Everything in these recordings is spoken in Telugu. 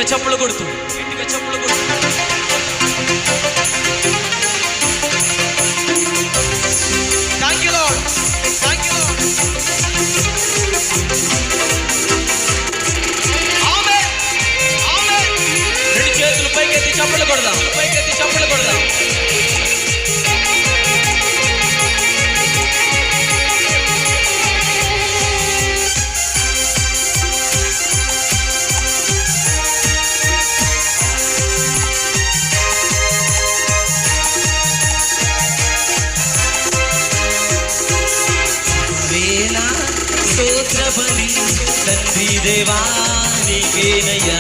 గట్టిగా చప్పులు కొడుతూ thank you Lord, thank you Lord. Amen, amen. రెండు చేతులు పైకెత్తి చప్పులు కొడదాం, పైకెత్తి చప్పులు కొడదాం. స్తోత్ర బలి తండ్రి దేవా నీకేనయ్యా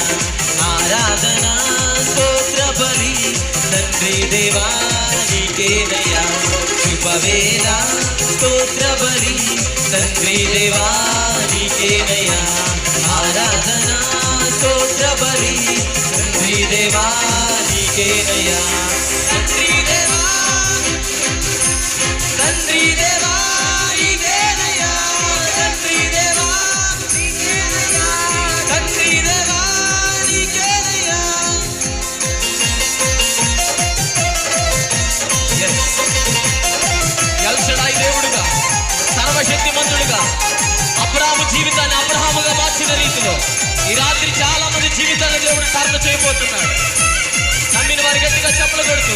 ఆరాధన. స్తోత్ర బలి తండ్రి దేవా నీకేనయ్యా శుభవేళ. స్తోత్ర బలి తండ్రి దేవా నీకేనయ్యా ఆరాధన. స్తోత్ర బలి తండ్రి దేవా నీకేనయ్యా. తండ్రి దేవా, తండ్రి దేవా నీకేనయ్యా. తండ్రి దేవా నీకేనయ్యా, తండ్రి దేవా నీకేనయ్యా. ఎల్ షడాయి దేవుడుగా, సర్వశక్తిమంతుడుగా అబ్రాహాము జీవితాన్ని అబ్రహాముగా మార్చిన రీతిలో ఈ రాత్రి చాలా మంది జీవితాన్ని దేవుడు టర్న్ చేయబోతున్నాడు. నమ్మిన వారి గట్టిగా చప్పలు కొడుతూ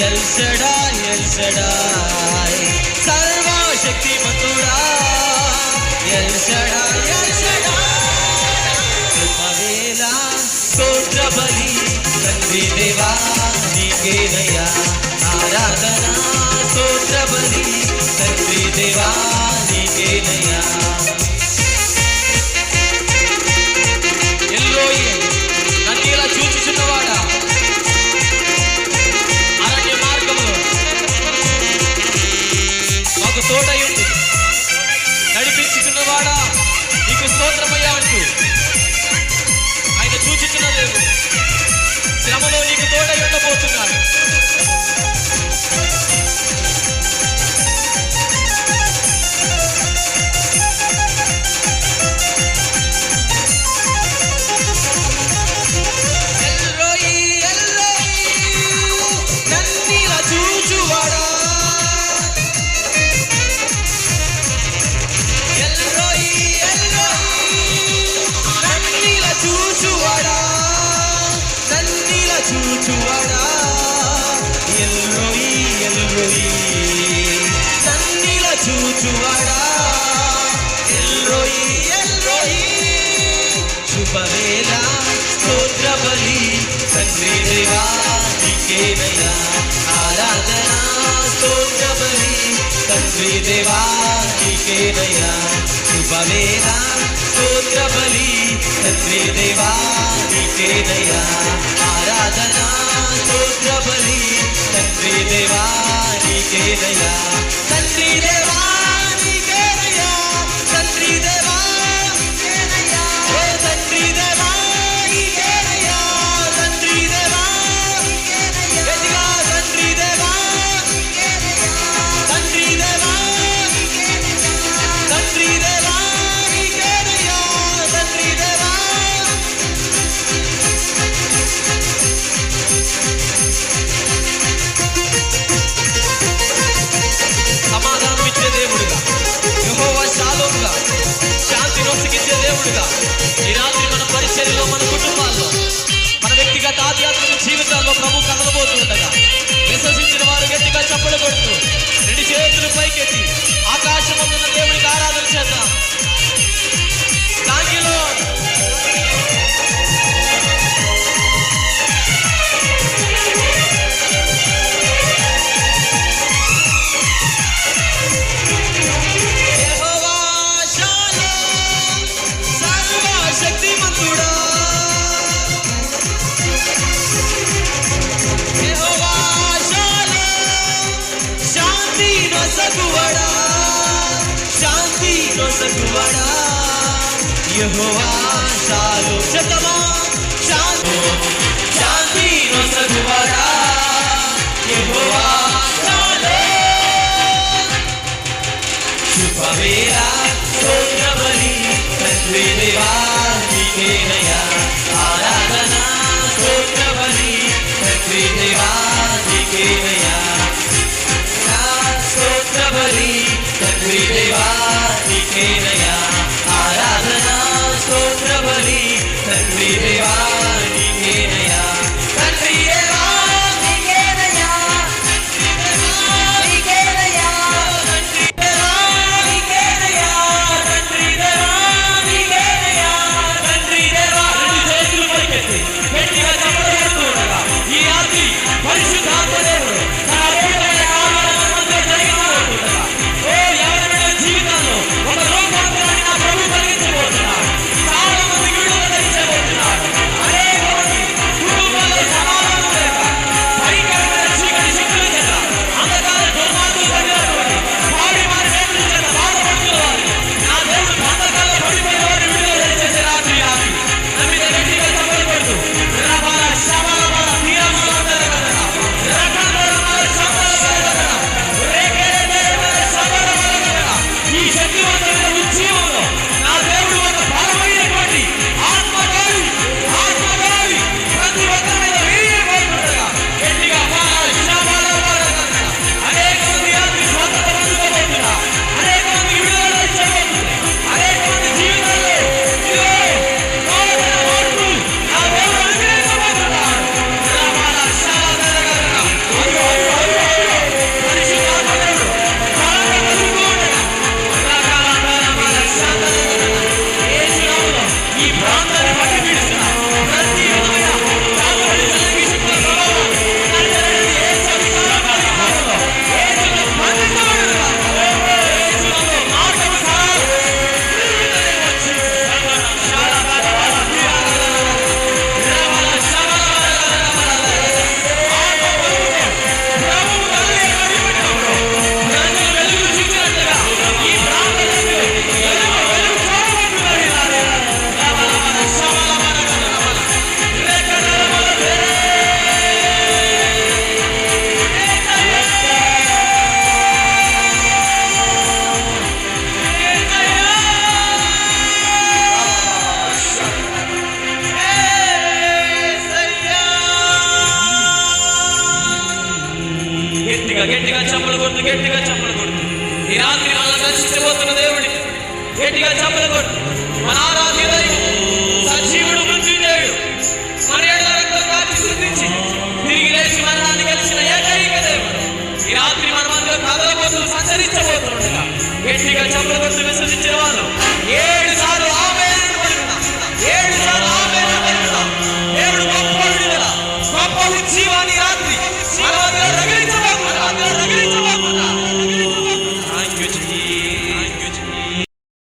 ఎల్ షడాయ్, ఎల్ షడాయ్ సర్వశక్తిమంతుడా. ఎల్ షడాయ్, ఎల్ షడాయ్ కృపవేళ. స్తోత్ర బలి తండ్రి దేవా నీకేనయ్యా ఆరాధన. స్తోత్ర బలి తండ్రి దేవా నీకేనయ్యా. ఎల్లోయి నన్ను ఇలా చూచుచున్నవాడా, మాకు తోడయుండి నడిపించుచున్నవాడా నీకు స్తోత్రమయ్యా అంటూ ఆయన చూచుచున్న దేవుడు శ్రమలో నీకు తోడై ఉండబోతున్నాడు. ఎల్రోయి, ఎల్రోయి నన్నిలా చూచువాడా. చూచువాడా, నన్నిలా చూచువాడా. ఎల్రోయి, ఎల్రోయి నన్నిలా చూచువాడా. ఎల్రోయి, ఎల్రోయి శుభవేళ. స్తోత్ర బలి తండ్రి దేవా నీకేనయ్యా ఆరాధన. స్తోత్ర బలి తండ్రి దేవా నీకేనయ్యా శుభవేళ. స్తోత్ర బలి తండ్రి దేవా నీకేనయ్యా ఆరాధన. స్తోత్ర బలి తండ్రి దేవా నీకేనయ్యా. తండ్రి దేవా నీకేనయ్యా, తండ్రి దేవా నీకేనయ్యా. ఓ తండ్రి దేవా నీకేనయ్యా, తండ్రి దేవా నీకేనయ్యా. గట్టిగా తండ్రి దేవా నీకేనయ్యా, తండ్రి దేవా నీకేనయ్యా, తండ్రి దేవా నీకేనయ్యా, తండ్రి దేవా. సమాధానం ఇచ్చే నొసగువడా యెహోవా షాలోమ్. చెప్తామా? శాంతి నొసగువడా యెహోవా షాలోమ్. శుభవేళ స్తోత్రబలి తండ్రి దేవా నీకేనయ్యా ఆరాధన. స్తోత్రబలి తండ్రి దేవా నీకేనయ్యా స్తోత్రబలి తండ్రి దేవా నీకేనయ్యా ఆరాధన. స్తోత్రబలి తండ్రి దేవా నీకేనయ్యా తండ్రి దేవా నీకేనయ్యా నీకేనయ్యా తండ్రి దేవా నీకేనయ్యా తండ్రి దేవా నీకేనయ్యా తండ్రి దేవా. రెండు చేతులు పైకెత్తి గట్టిగా చప్పట్లు కొడుతూ ఉండగా ఈ రాత్రి పరిశుద్ధాత్మ దేవుడు తన అద్భుతమైన కార్యాలను మనతో జరిగించబోతుండగా ఓ ఎవరైనా జీవితాల్లో ఒక రూపాంతరాన్ని నా ప్రభు కలిగించబోతున్నాడు. చాలా మందికి విడుదల కలిగించబోతున్నాడు. అనేక మంది కుటుంబాల్లో సమాధానం లేక భయంకరమైన చీకటి శక్తుల చేత అంధకార దుర్మార్గులు తగినటువంటి వారి వారి వేదన చేత బాధపడుతున్న వారిని నా దేవుడు బంధకాల్లో పడిపోయిన వారిని విడుదల చేసే రాత్రి రాత్రి నమ్మిన గట్టిగా చప్పట్లు కొడుతూ రబాల శబల బల తీరముల తెలగదన రకరకాల శబ్దాల తెలగదన రేకేరేకేరే శబల బలగదన. ఈ శక్తివంతమైన ఉజ్జీవంలో నా దేవుడు ఒక బలమైనటువంటి ఆత్మగాలి ప్రతి ఒక్కరి మీద వీర్యం కోరుకుంటగా గట్టిగా బాల శబల బలగదన. అనేక మంది రాత్రి స్వస్థత పొందుకోబోతున్నా. అనేక మంది విడుదల ఇచ్చబోతుంది. అనేక మంది జీవితాల్లో ఇదిగో కావలసిన మార్పు నా దేవుడు అనుగ్రహించబోతున్నాడు. రబాల శబల తెలగదన. అయ్యో అయ్యో అయ్యో అయ్యో పరిశుద్ధాత్మ దేవుడు బలంగా కలుగుతూ ఉండగా రకరకాల శబ్దాలు యేసు నామములో ఈ ప్రాంతం